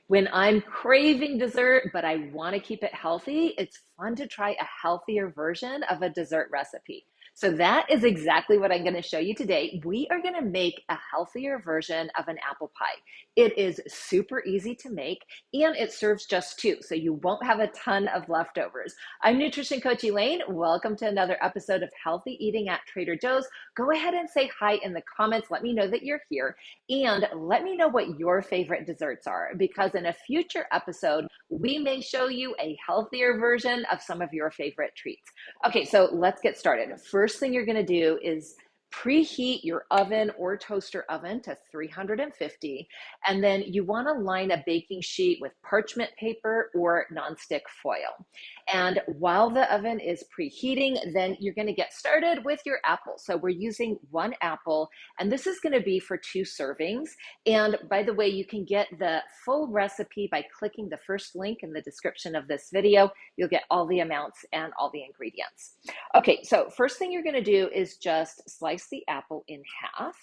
When I'm craving dessert, but I want to keep it healthy, it's fun to try a healthier version of a dessert recipe. So that is exactly what I'm going to show you today. We are going to make a healthier version of an apple pie. It is super easy to make and it serves just two, so you won't have a ton of leftovers. I'm nutrition coach Elaine. Welcome to another episode of Healthy Eating at Trader Joe's. Go ahead and say hi in the comments. Let me know that you're here. And let me know what your favorite desserts are, because in a future episode, we may show you a healthier version of some of your favorite treats. Okay, so let's get started. First thing you're gonna do is preheat your oven or toaster oven to 350, and then you wanna line a baking sheet with parchment paper or nonstick foil. And while the oven is preheating, then you're gonna get started with your apple. So we're using one apple, and this is gonna be for two servings. And by the way, you can get the full recipe by clicking the first link in the description of this video. You'll get all the amounts and all the ingredients. Okay, so first thing you're gonna do is just slice the apple in half.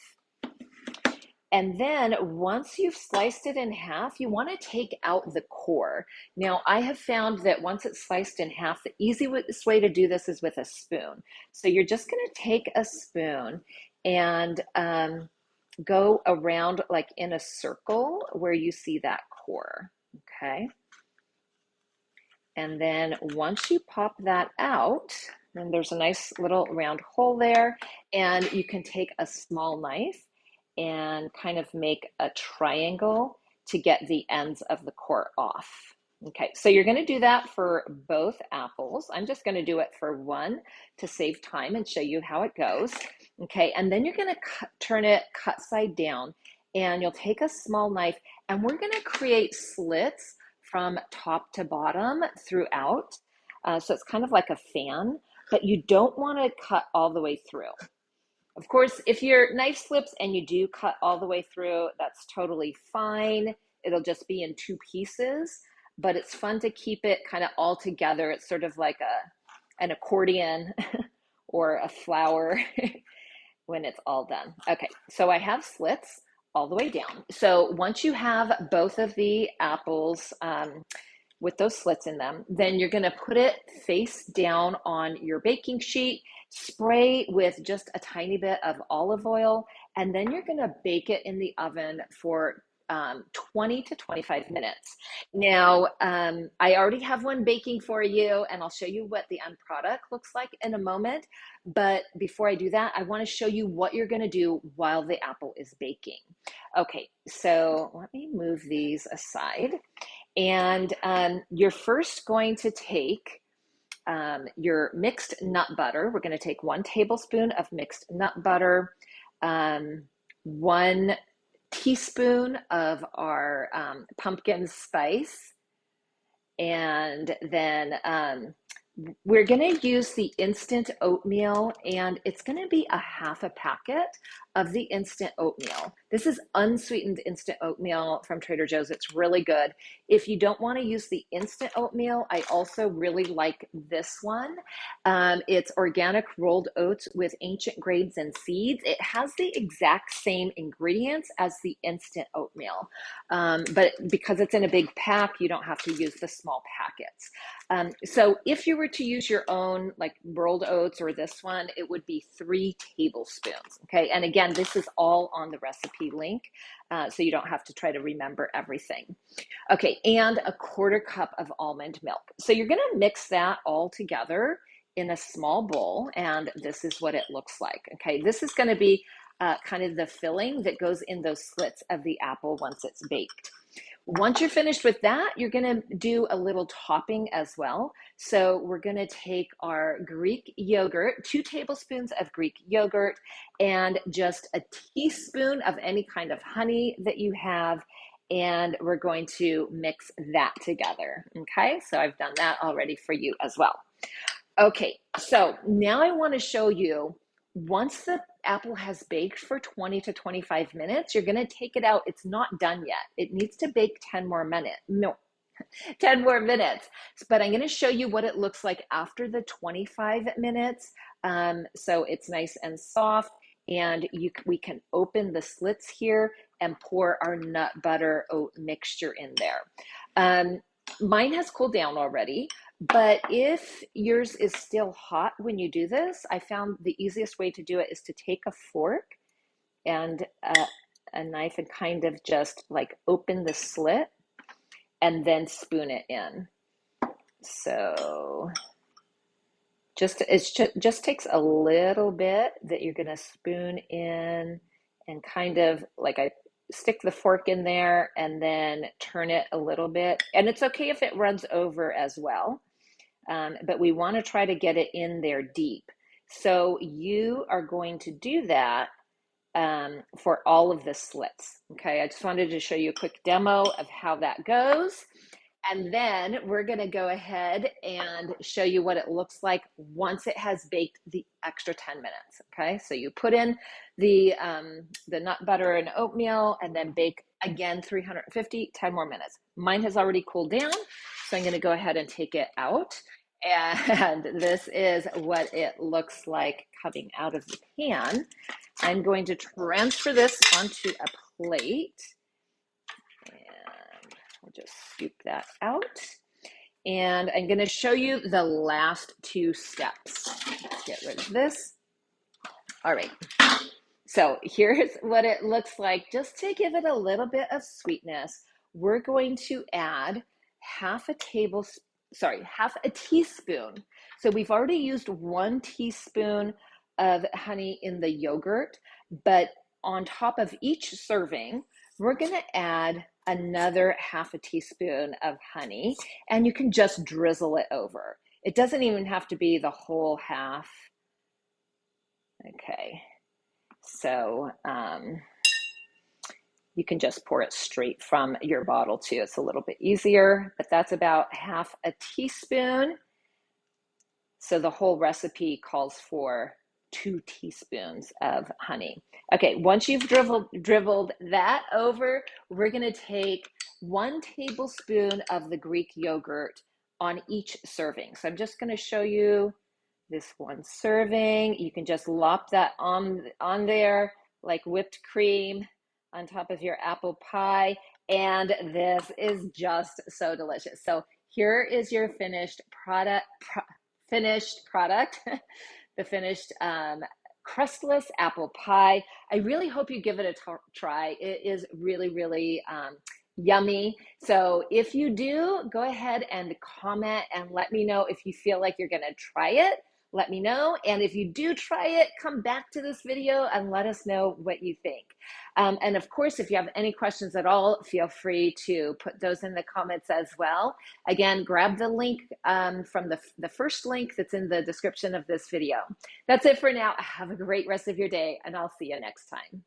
And then once you've sliced it in half, you want to take out the core. Now, I have found that once it's sliced in half, the easiest way to do this is with a spoon. So you're just going to take a spoon and go around like in a circle where you see that core, okay? And then once you pop that out, then there's a nice little round hole there, and you can take a small knife and kind of make a triangle to get the ends of the core off. Okay, so you're going to do that for both apples. I'm just going to do it for one to save time and show you how it goes. Okay, and then you're going to turn it cut side down, and you'll take a small knife, and we're going to create slits from top to bottom throughout. So it's kind of like a fan, but you don't want to cut all the way through. Of course, if your knife slips and you do cut all the way through, that's totally fine. It'll just be in two pieces, but it's fun to keep it kind of all together. It's sort of like an accordion or a flower when it's all done. Okay, so I have slits all the way down. So once you have both of the apples with those slits in them, then you're gonna put it face down on your baking sheet, spray with just a tiny bit of olive oil, and then you're gonna bake it in the oven for 20 to 25 minutes. Now, I already have one baking for you, and I'll show you what the end product looks like in a moment. But before I do that, I want to show you what you're going to do while the apple is baking. Okay, so let me move these aside. And you're first going to take your mixed nut butter. We're going to take 1 tablespoon of mixed nut butter, 1 teaspoon of our pumpkin spice, and then we're going to use the instant oatmeal, and it's going to be a half a packet of the instant oatmeal. This is unsweetened instant oatmeal from Trader Joe's. It's really good. If you don't want to use the instant oatmeal, I also really like this one. It's organic rolled oats with ancient grains and seeds. It has the exact same ingredients as the instant oatmeal, but because it's in a big pack, you don't have to use the small packets. So if you were to use your own like rolled oats or this one, it would be 3 tablespoons. Okay, and again, this is all on the recipe link, so you don't have to try to remember everything. Okay, and a 1/4 cup of almond milk. So you're going to mix that all together in a small bowl, and this is what it looks like. Okay, this is going to be kind of the filling that goes in those slits of the apple once it's baked. Once you're finished with that, you're going to do a little topping as well. So we're going to take our Greek yogurt, 2 tablespoons of Greek yogurt, and just a teaspoon of any kind of honey that you have. And we're going to mix that together. Okay, so I've done that already for you as well. Okay, so now I want to show you, once the apple has baked for 20 to 25 minutes, you're going to take it out. It's not done yet. It needs to bake 10 more minutes. No, 10 more minutes. But I'm going to show you what it looks like after the 25 minutes. So it's nice and soft. and we can open the slits here and pour our nut butter oat mixture in there. Mine has cooled down already, but if yours is still hot when you do this, I found the easiest way to do it is to take a fork and a knife and kind of just like open the slit and then spoon it in. So just takes a little bit that you're going to spoon in and kind of like I stick the fork in there and then turn it a little bit. And it's okay if it runs over as well, but we want to try to get it in there deep. So you are going to do that for all of the slits. Okay, I just wanted to show you a quick demo of how that goes. And then we're going to go ahead and show you what it looks like once it has baked the extra 10 minutes. Okay, so you put in the nut butter and oatmeal and then bake again 350, 10 more minutes. Mine has already cooled down, so I'm going to go ahead and take it out. And this is what it looks like coming out of the pan. I'm going to transfer this onto a plate. I'll just scoop that out. And I'm going to show you the last two steps. Let's get rid of this. All right. So here's what it looks like. Just to give it a little bit of sweetness, we're going to add half a teaspoon. So we've already used 1 teaspoon of honey in the yogurt, but on top of each serving, we're going to add another half a teaspoon of honey, and you can just drizzle it over. It doesn't even have to be the whole half. Okay, so you can just pour it straight from your bottle too. It's a little bit easier, but that's about half a teaspoon. So the whole recipe calls for 2 teaspoons of honey. Okay, once you've dribbled that over, we're going to take 1 tablespoon of the Greek yogurt on each serving. So I'm just going to show you this one serving. You can just lop that on there like whipped cream on top of your apple pie. And this is just so delicious. So here is your finished product, the finished crustless apple pie. I really hope you give it a try. It is really, really yummy. So if you do, go ahead and comment and let me know if you feel like you're going to try it. Let me know. And if you do try it, come back to this video and let us know what you think. And of course, if you have any questions at all, feel free to put those in the comments as well. Again, grab the link from the first link that's in the description of this video. That's it for now. Have a great rest of your day, and I'll see you next time.